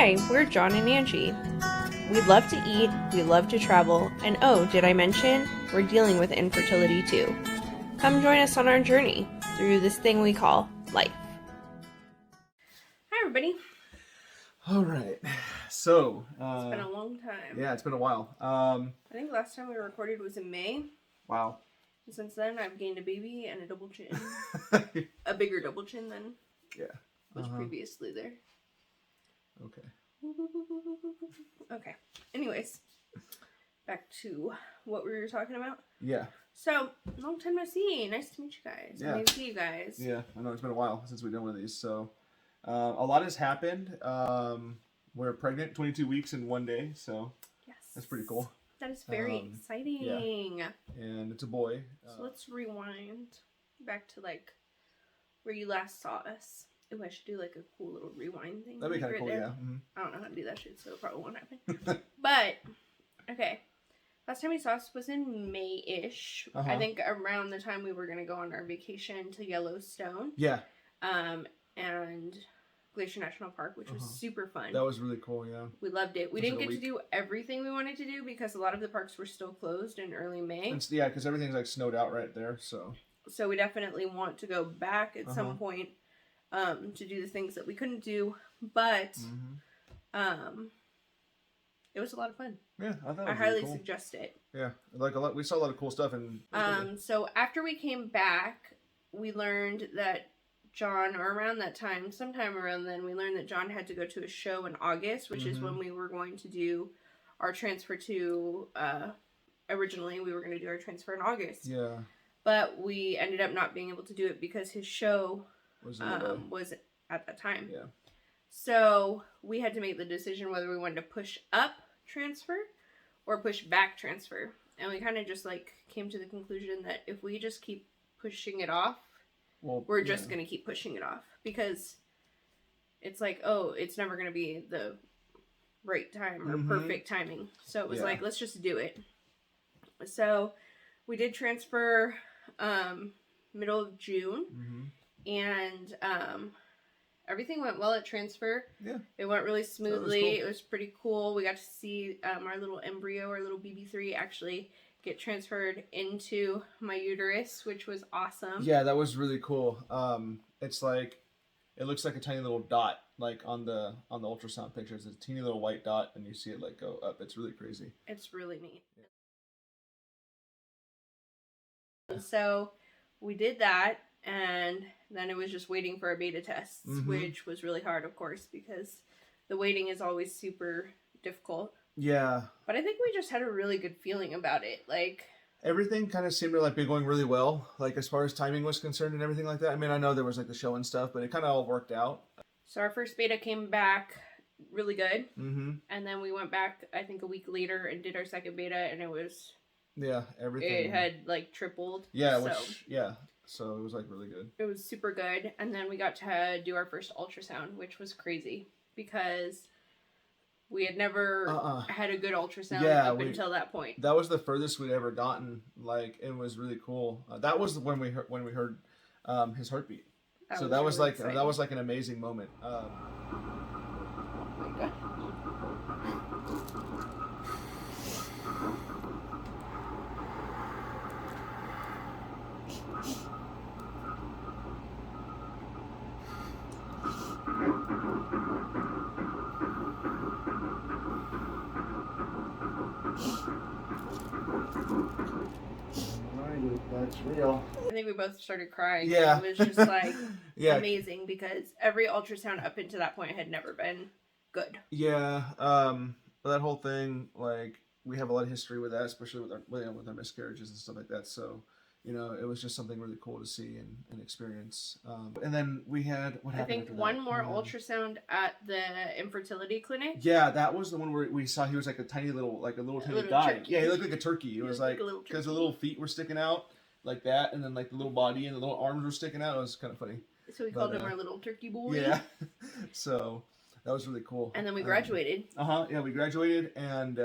Hi, we're Jon and Angie. We love to eat, we love to travel, and oh, did I mention, we're dealing with infertility too. Come join us on our journey through this thing we call life. Hi, everybody. All right. So, It's been a long time. Yeah, it's been a while. I think last time we recorded was in May. Wow. And since then, I've gained a baby and a double chin. A bigger double chin than was previously there. Okay. Okay. Anyways, back to what we were talking about. Yeah. So, long time no see. Nice to meet you guys. Yeah. Nice to see you guys. Yeah, I know it's been a while since we've done one of these. So, a lot has happened. We're pregnant 22 weeks in one day, so yes, that's pretty cool. That is very exciting. Yeah. And it's a boy. So let's rewind back to like where you last saw us. Oh, I should do like a cool little rewind thing. That'd be kind of cool, there. yeah. Mm-hmm. I don't know how to do that shit, so it probably won't happen. But, okay. Last time we saw us was in May-ish. I think around the time we were going to go on our vacation to Yellowstone. Yeah. And Glacier National Park, which was super fun. That was really cool, yeah. We loved it. We didn't get to do everything we wanted to do because a lot of the parks were still closed in early May. Yeah, because everything's like snowed out right there, so. So we definitely want to go back at some point to do the things that we couldn't do, but it was a lot of fun. Yeah, I thought it was I highly cool. suggest it. Yeah, like we saw a lot of cool stuff and. So after we came back, we learned that Jon, or around that time, sometime around then, we learned that Jon had to go to a show in August, which is when we were going to do our transfer to. Originally, we were going to do our transfer in August. Yeah. But we ended up not being able to do it because his show was at that time. Yeah. So we had to make the decision whether we wanted to push up transfer or push back transfer. And we kind of just like came to the conclusion that if we just keep pushing it off, we're just going to keep pushing it off. Because it's like, oh, it's never going to be the right time or perfect timing. So it was like, let's just do it. So we did transfer middle of June, and everything went well at transfer. Yeah, it went really smoothly. Cool. It was pretty cool. We got to see our little embryo, our little BB3, actually get transferred into my uterus, which was awesome. Yeah, that was really cool. It's like it looks like a tiny little dot, like on the ultrasound pictures. It's a teeny little white dot, and you see it like go up. It's really crazy. It's really neat. Yeah. So we did that, and then it was just waiting for our beta tests, which was really hard, of course, because the waiting is always super difficult. Yeah. But I think we just had a really good feeling about it. Like, everything kind of seemed to like be going really well, like as far as timing was concerned and everything like that. I mean, I know there was like the show and stuff, but it kind of all worked out. So our first beta came back really good. And then we went back, I think, a week later and did our second beta, and it was... Yeah, everything. It had like tripled. Yeah, so it was like really good. It was super good. And then we got to do our first ultrasound, which was crazy because we had never had a good ultrasound up until that point. That was the furthest we'd ever gotten. Like, it was really cool. That was when we heard his heartbeat. That was like an amazing moment. Oh my God. That's real. I think we both started crying. Yeah. It was just like amazing because every ultrasound up until that point had never been good. Yeah. That whole thing, like, we have a lot of history with that, especially with our miscarriages and stuff like that. So, it was just something really cool to see and experience. And then we had I think one more ultrasound at the infertility clinic. Yeah, that was the one where we saw he was like a tiny little tiny guy. Turkey. Yeah, he looked like a turkey. It was like because the little feet were sticking out like that, and then like the little body and the little arms were sticking out. It was kind of funny. So we called him our little turkey boy. Yeah. So that was really cool. And then we graduated. Yeah, we graduated, and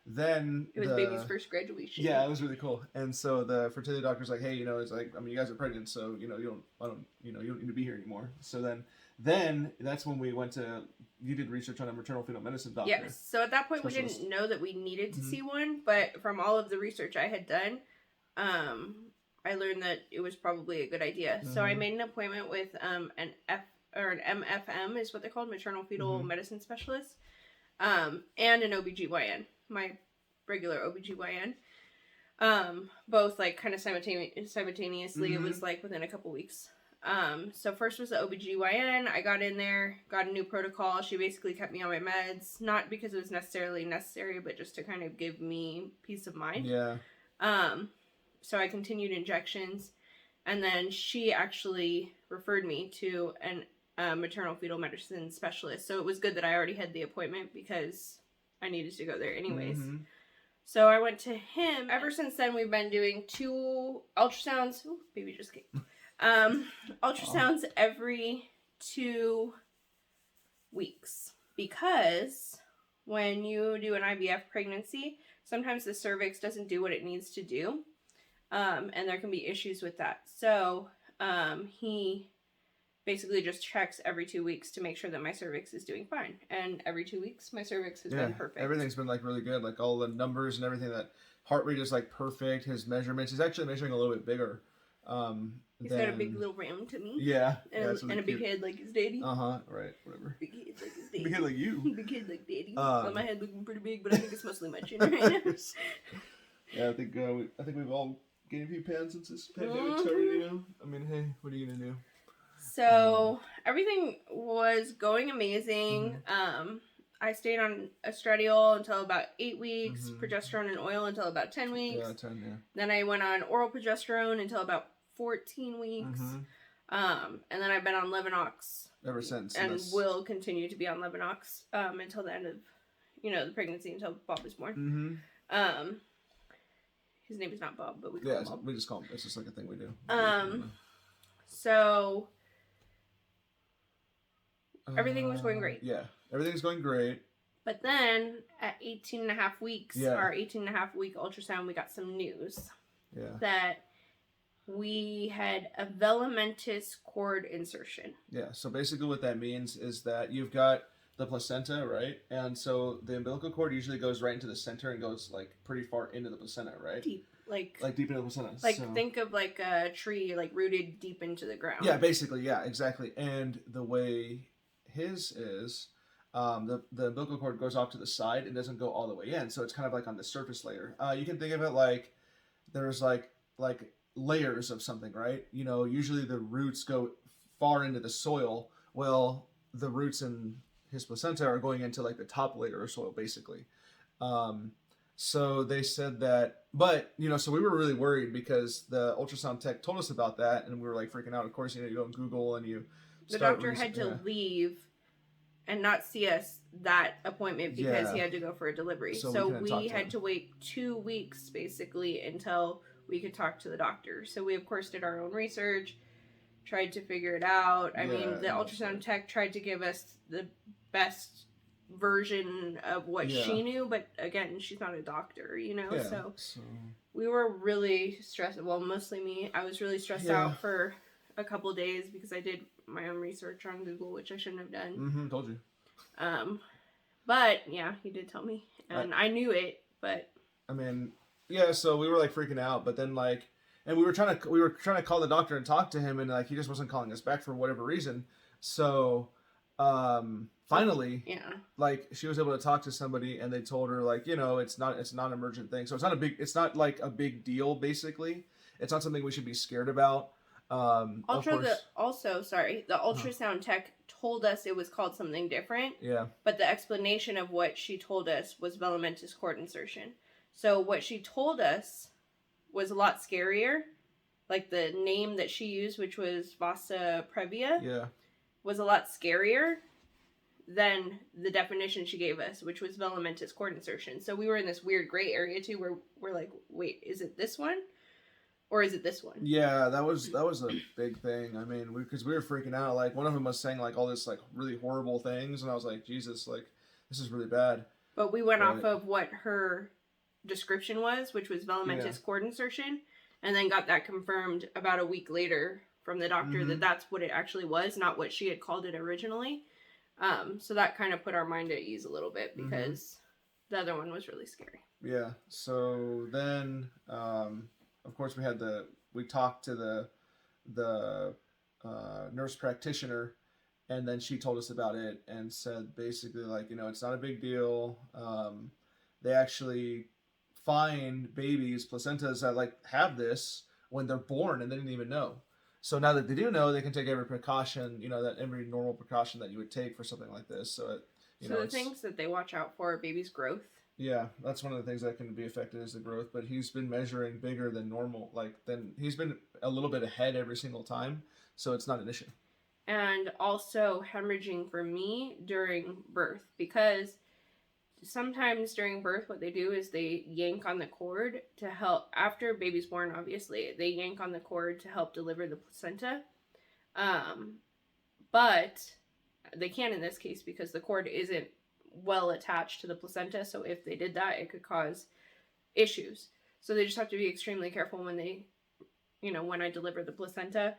then it was baby's first graduation. Yeah, it was really cool. And so the fertility doctor's like, hey, it's like, I mean, you guys are pregnant, so you don't need to be here anymore. So then that's when we went to you did research on a maternal fetal medicine doctor. Yes. So at that point, Specialist. we didn't know that we needed to see one, but from all of the research I had done, I learned that it was probably a good idea. So I made an appointment with an MFM is what they're called, maternal fetal medicine specialist, and an OBGYN, my regular OBGYN. Both like kind of simultaneously. It was like within a couple weeks. So first was the OBGYN. I got in there, got a new protocol. She basically kept me on my meds, not because it was necessarily necessary, but just to kind of give me peace of mind. Yeah. So I continued injections, and then she actually referred me to a maternal fetal medicine specialist. So it was good that I already had the appointment because I needed to go there anyways. So I went to him. Ever since then, we've been doing 2 ultrasounds. Ooh, baby just came. Ultrasounds every 2 weeks, because when you do an IVF pregnancy, sometimes the cervix doesn't do what it needs to do, and there can be issues with that. So he basically just checks every 2 weeks to make sure that my cervix is doing fine, and every 2 weeks my cervix has been perfect. Everything's been like really good, like all the numbers and everything. That heart rate is like perfect. His measurements, he's actually measuring a little bit bigger. He's got a big little round to me. Yeah. And, and a big head like his daddy. Right, whatever. Big head like his daddy. Big head like you. Big head like daddy. Well, my head looking pretty big, but I think it's mostly my chin right now. Yeah, I think we've all gained a few pounds since this pandemic started, you know? I mean, hey, what are you gonna do? So, everything was going amazing. I stayed on estradiol until about 8 weeks, progesterone and oil until about 10 weeks. Yeah, 10, yeah. Then I went on oral progesterone until about 14 weeks. And then I've been on Levinox ever since. And will continue to be on Levinox until the end of, the pregnancy, until Bob is born. His name is not Bob, but we call him Bob. We just call him. It's just like a thing we do. So everything was going great. Yeah, everything's going great. But then at 18 and a half weeks, our 18 and a half week ultrasound, we got some news. Yeah. That we had a velamentous cord insertion. Yeah, so basically what that means is that you've got the placenta, right? And so the umbilical cord usually goes right into the center and goes like pretty far into the placenta, right? Deep. Like deep into the placenta. Like think of like a tree like rooted deep into the ground. Yeah, basically, yeah, exactly. And the way his is, the umbilical cord goes off to the side and doesn't go all the way in. So it's kind of like on the surface layer. You can think of it like there's like layers of something, right? Usually the roots go far into the soil. Well, the roots in his placenta are going into like the top layer of soil, basically. So they said that, but so we were really worried because the ultrasound tech told us about that, and we were like freaking out. Of course, you go on Google and you. The doctor had to leave and not see us that appointment because he had to go for a delivery. So we had to wait 2 weeks basically until we could talk to the doctor. So we of course did our own research, tried to figure it out. I mean, the ultrasound tech tried to give us the best version of what she knew, but again, she's not a doctor, so we were really stressed. Well, mostly me. I was really stressed out for a couple of days because I did my own research on Google, which I shouldn't have done. Told you. But yeah, he did tell me, and I knew it, but I mean, yeah. So we were like freaking out, but then and we were trying to call the doctor and talk to him, and like he just wasn't calling us back for whatever reason. So finally, like she was able to talk to somebody, and they told her like it's not an emergent thing, so it's not like a big deal. Basically, it's not something we should be scared about. The ultrasound tech told us it was called something different. Yeah. But the explanation of what she told us was velamentous cord insertion. So what she told us was a lot scarier. Like the name that she used, which was Vasa Previa, was a lot scarier than the definition she gave us, which was velamentous cord insertion. So we were in this weird gray area too, where we're like, wait, is it this one? Or is it this one? Yeah, that was a big thing. I mean, because we were freaking out. Like, one of them was saying, like, all this, like, really horrible things. And I was like, Jesus, like, this is really bad. But we went off of what her description was, which was velamentous cord insertion. And then got that confirmed about a week later from the doctor that that's what it actually was, not what she had called it originally. So that kind of put our mind at ease a little bit because the other one was really scary. Yeah. So then, of course, we talked to the nurse practitioner, and then she told us about it and said basically like, it's not a big deal. They actually find babies, placentas that like have this when they're born and they didn't even know. So now that they do know, they can take every precaution, that every normal precaution that you would take for something like this. So the things that they watch out for are baby's growth. Yeah, that's one of the things that can be affected is the growth. But he's been measuring bigger than normal. He's been a little bit ahead every single time, so it's not an issue. And also hemorrhaging for me during birth, because sometimes during birth what they do is they yank on the cord to help, after baby's born obviously, they yank on the cord to help deliver the placenta. But they can't in this case because the cord isn't well attached to the placenta, so if they did that it could cause issues. So they just have to be extremely careful when they, when I deliver the placenta.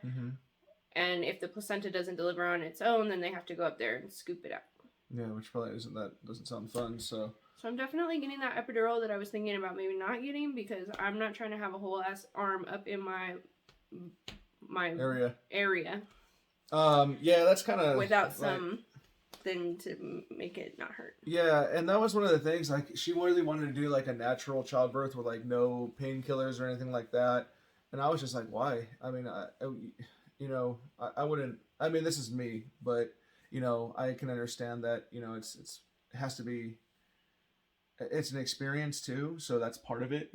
And if the placenta doesn't deliver on its own, then they have to go up there and scoop it out. Yeah, which probably doesn't sound fun. So I'm definitely getting that epidural that I was thinking about maybe not getting, because I'm not trying to have a whole ass arm up in my area. Yeah, that's kind of without something to make it not hurt. Yeah, and that was one of the things. Like, she really wanted to do like a natural childbirth with like no painkillers or anything like that, and I was just like, why? I mean, I wouldn't. I mean, this is me, but I can understand that. It has to be. It's an experience too, so that's part of it.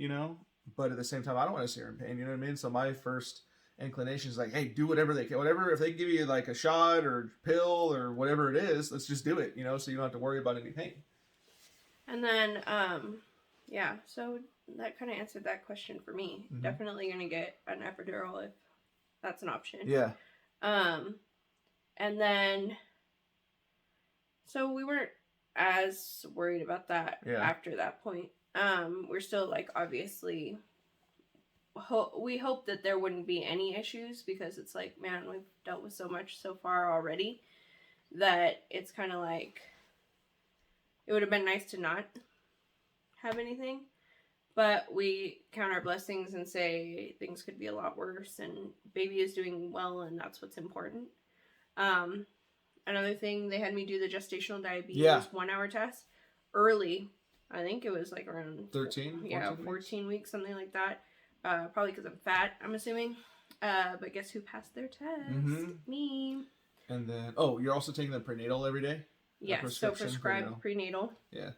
But at the same time, I don't want to see her in pain. You know what I mean? So my first inclination is like, hey, do whatever they can. Whatever, if they give you like a shot or pill or whatever it is, let's just do it. So you don't have to worry about any pain. And then, yeah. So that kind of answered that question for me. Definitely gonna get an epidural if that's an option. Yeah. And then, so we weren't as worried about that after that point. We're still like, obviously, we hope that there wouldn't be any issues, because it's like, man, we've dealt with so much so far already that it's kind of like, it would have been nice to not have anything. But we count our blessings and say things could be a lot worse, and baby is doing well, and that's what's important. Another thing, they had me do the gestational diabetes 1 hour test early. I think it was like around 13? 14 weeks, something like that. Probably because I'm fat, I'm assuming. But guess who passed their test? Me. And then, you're also taking the prenatal every day? Yes, so prescribed prenatal. Yeah.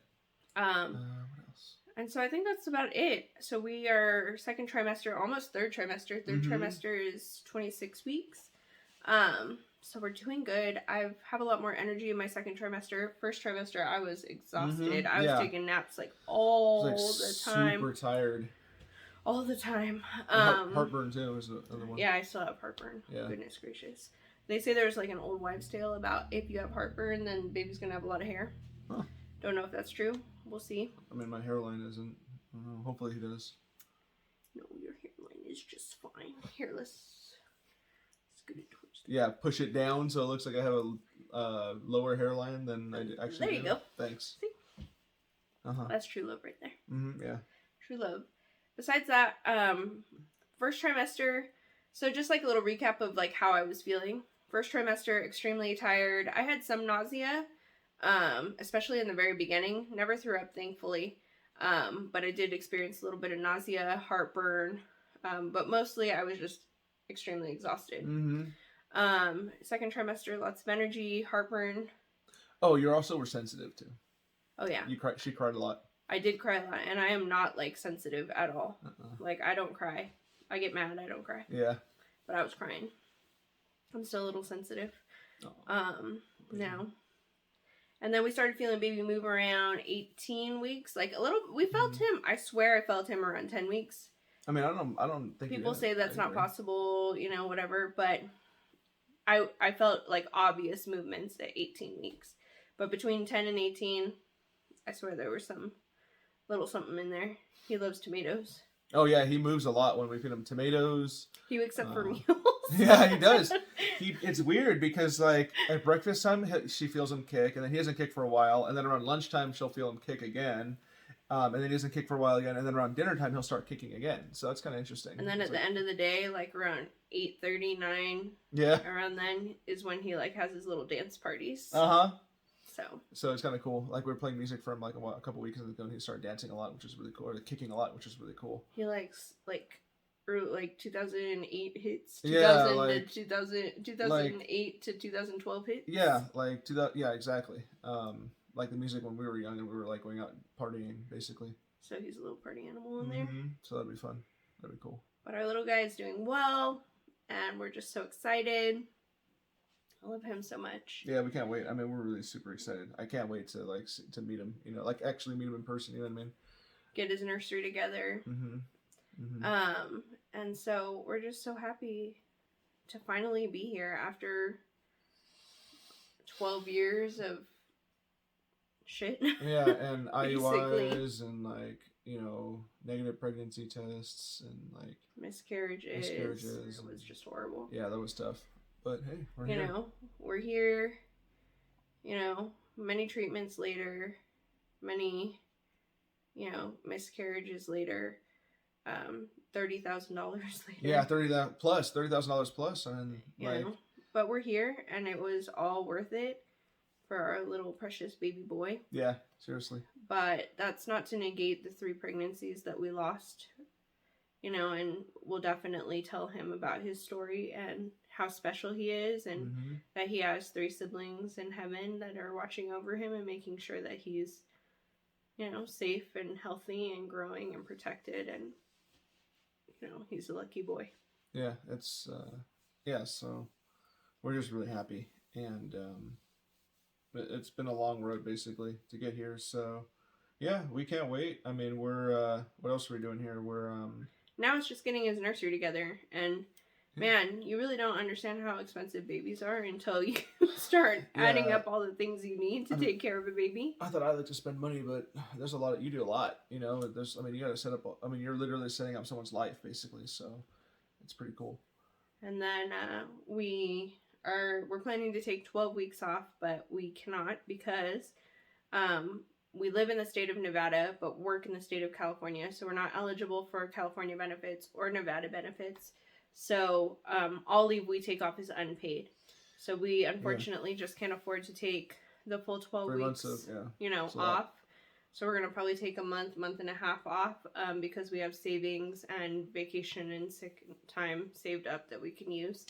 What else? And so I think that's about it. So we are second trimester, almost third trimester. Third trimester is 26 weeks. So we're doing good. I have a lot more energy in my second trimester. First trimester, I was exhausted. I was taking naps like all the time. Super tired. All the time. Heartburn too is the other one. Yeah, I still have heartburn. Yeah. Goodness gracious. They say there's like an old wives' tale about if you have heartburn, then baby's gonna have a lot of hair. Huh. Don't know if that's true. We'll see. I mean, my hairline isn't. I don't know. Hopefully he does. No, your hairline is just fine. Here, let's scoot it towards the Yeah, push it down so it looks like I have a lower hairline than I actually do. There you go. Thanks. See? That's true love right there. Yeah. True love. Besides that, first trimester, so just like a little recap of like how I was feeling. First trimester, extremely tired. I had some nausea, especially in the very beginning. Never threw up, thankfully. But I did experience a little bit of nausea, heartburn, but mostly I was just extremely exhausted. Second trimester, lots of energy, heartburn. Oh, you also were sensitive too. Oh yeah. She cried a lot. I did cry a lot, and I am not like sensitive at all. Like, I don't cry. I get mad, I don't cry. Yeah. But I was crying. I'm still a little sensitive. Now. And then we started feeling baby move around 18 weeks. Like, a little, we felt him. I swear I felt him around 10 weeks. I mean, I don't think people say that's not possible, whatever, but I felt like obvious movements at 18 weeks. But between 10 and 18, I swear there was some little something in there. He loves tomatoes. Oh yeah, he moves a lot when we feed him tomatoes. He wakes up for meals. Yeah, he does. It's weird because like at breakfast time she feels him kick, and then he doesn't kick for a while, and then around lunchtime she'll feel him kick again, and then he doesn't kick for a while again, and then around dinner time he'll start kicking again. So that's kind of interesting. And then it's at the end of the day, like around 8:39, yeah, around then is when he like has his little dance parties. So it's kind of cool. Like we were playing music for him like a couple weeks ago, and he started dancing a lot, which is really cool, or kicking a lot, which is really cool. He likes like 2008 hits, 2000 yeah, like, to 2008 to 2012 hits. Yeah, like yeah, exactly. Like the music when we were young and we were like going out and partying, basically. So he's a little party animal in there. So that'd be fun. That'd be cool. But our little guy is doing well, and we're just so excited. I love him so much. Yeah, we can't wait. I mean, we're really super excited. I can't wait to like to meet him. You know, like actually meet him in person. You know what I mean? Get his nursery together. And so we're just so happy to finally be here after 12 years of shit. Yeah, and IUIs and like, you know, negative pregnancy tests and like miscarriages. It was just horrible. Yeah, that was tough. But hey, we're here. You know, we're here. You know, many treatments later, many, you know, miscarriages later. $30,000 later. Yeah, $30,000 plus. I mean, like, but we're here, and it was all worth it for our little precious baby boy. Yeah, seriously. But that's not to negate the 3 pregnancies that we lost. You know, and we'll definitely tell him about his story and how special he is, and that he has 3 siblings in heaven that are watching over him and making sure that he's, you know, safe and healthy and growing and protected, and you know, he's a lucky boy. Yeah, it's so we're just really happy, and it's been a long road basically to get here, so yeah, we can't wait. I mean, we're what else are we doing here? We're now it's just getting his nursery together, and man, you really don't understand how expensive babies are until you start adding up all the things you need to take care of a baby. I thought I'd like to spend money, but there's a lot. You do a lot, you know. There's, I mean, you got to set up. I mean, you're literally setting up someone's life, basically. So it's pretty cool. And then we're planning to take 12 weeks off, but we cannot because we live in the state of Nevada, but work in the state of California, so we're not eligible for California benefits or Nevada benefits. So all leave we take off is unpaid. So we unfortunately just can't afford to take the full 12 weeks off. So we're going to probably take a month and a half off because we have savings and vacation and sick time saved up that we can use.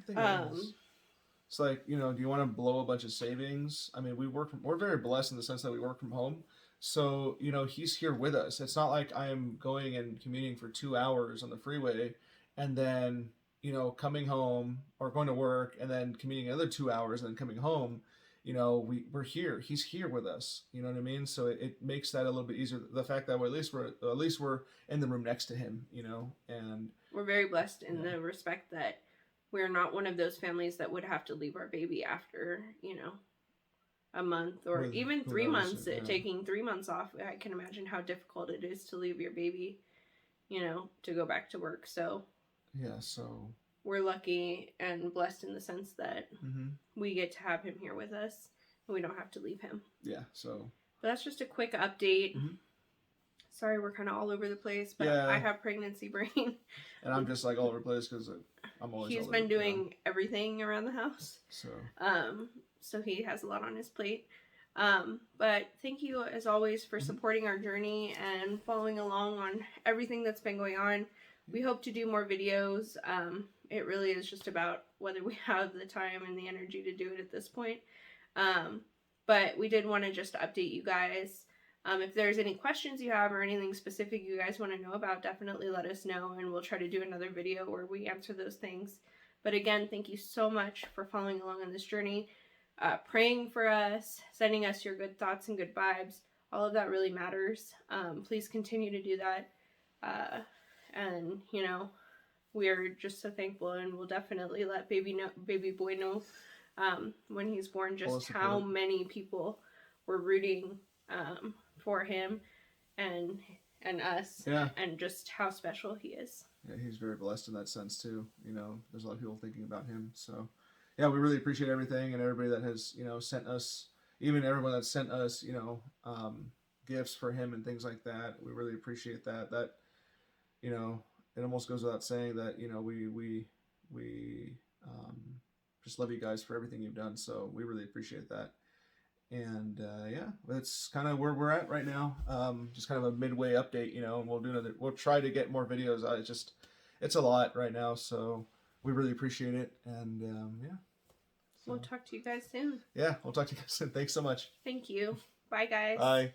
It's like, you know, do you want to blow a bunch of savings? I mean, we're very blessed in the sense that we work from home. So, you know, he's here with us. It's not like I am going and commuting for 2 hours on the freeway and then, you know, coming home or going to work and then commuting another 2 hours and then coming home. You know, we're here. He's here with us. You know what I mean? So it makes that a little bit easier. The fact that at least we're in the room next to him. You know, and we're very blessed in the respect that we're not one of those families that would have to leave our baby after, you know, a month or even 3 months. Taking 3 months off, I can imagine how difficult it is to leave your baby, you know, to go back to work. So yeah, so we're lucky and blessed in the sense that we get to have him here with us and we don't have to leave him. Yeah, so. But that's just a quick update. Sorry, we're kind of all over the place, but I have pregnancy brain. And I'm just like all over the place because I'm always He's been doing everything around the house. So he has a lot on his plate. But thank you as always for supporting our journey and following along on everything that's been going on. We hope to do more videos. It really is just about whether we have the time and the energy to do it at this point. But we did want to just update you guys. If there's any questions you have or anything specific you guys want to know about, definitely let us know and we'll try to do another video where we answer those things. But again, thank you so much for following along on this journey, praying for us, sending us your good thoughts and good vibes. All of that really matters. Please continue to do that. And, you know, we're just so thankful, and we'll definitely let baby boy know when he's born just how many people were rooting for him and us, and just how special he is. yeah, he's very blessed in that sense too. You know, there's a lot of people thinking about him. So, yeah, we really appreciate everything and everybody that has, you know, sent us, even everyone that sent us, you know, gifts for him and things like that. We really appreciate that. That, you know, it almost goes without saying that, you know, we just love you guys for everything you've done. So we really appreciate that. And yeah, that's kind of where we're at right now. Just kind of a midway update, you know, and we'll try to get more videos. It's a lot right now, so we really appreciate it. And yeah. So, We'll talk to you guys soon. yeah, we'll talk to you guys soon. Thanks so much. Thank you. Bye, guys. Bye.